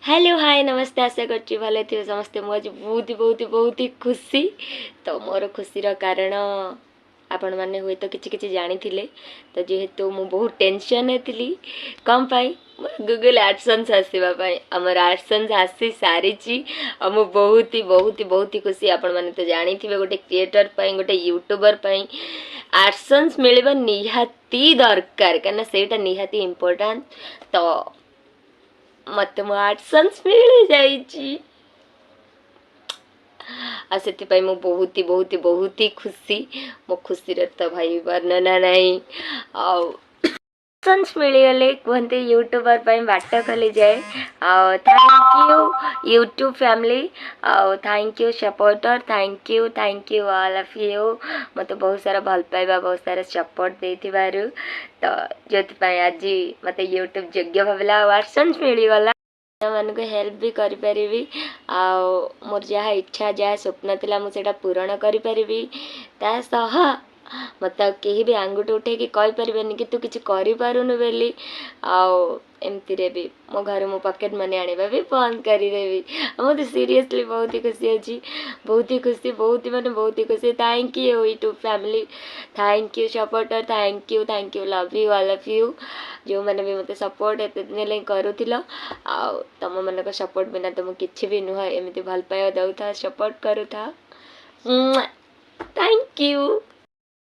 Hello hi नमस्ते आशा करछि भले थे समस्ते मु आज बहुत बहुत बहुत ही खुशी तो मोर खुशीर कारण आपण मैंने हुए तो किछि जानी तो जेहेतु मु बहुत टेंशन थी कम पाई गूगल एडसेंस आसवा आमर एडसेंस आसी सारी मु बहुत ही खुशी आपण मैंने तो जानी गोटे क्रिएटर गोटे यूट्यूबर एडसेंस मिलवा निहाती दरकार कहीं सेटा निहाती इम्पोर्टेंट तो मत मो एडसेंस मिल जाइए आ से मु बहुत ही खुशी मो खुशी तो भाई वर्णना नहीं एडसेंस मिलगले कहते यूट्यूबर बाट खोली जाए thank you YouTube family thank you supporter thank you all of you मत बहुत सारा भल पाइबा बहुत सारा सपोर्ट देथिबारु तो जो आज मत यूट्यूब योग्य भावला एडसेंस मिलगला मान को हेल्प भी करी परिबी मोर जहाँ इच्छा जहाँ स्वप्न थिला मुझे पूरण करी परिबी ता सह मत कहीं भी आंगुठ उठे कही पारे कि तू किसी करूनु बोली एमती भी मो घर मो पॉकेट मनी आने भी बंद करदेवी मुझे सीरियसली बहुत ही खुशी अच्छी बहुत ही खुशी बहुत ही खुशी thank you YouTube family thank you supporter thank you love you all of you जो मैंने भी मत सपोर्ट एत दिन करूल तुम मान सपोर्ट बिना तो मुझे भी नुह एमती भल पाइबा दौथा सपोर्ट करूथा थैंक यू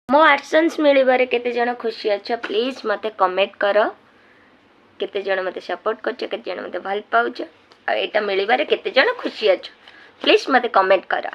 मो एडसेंस मिलबारे केते जण खुशी अच्छा प्लीज मते कमेंट करो केते जण मते सपोर्ट करछ केते जण मते भल पाउछ आ एटा मिलबारे केते जण खुशी अच्छा प्लीज मते कमेंट करो।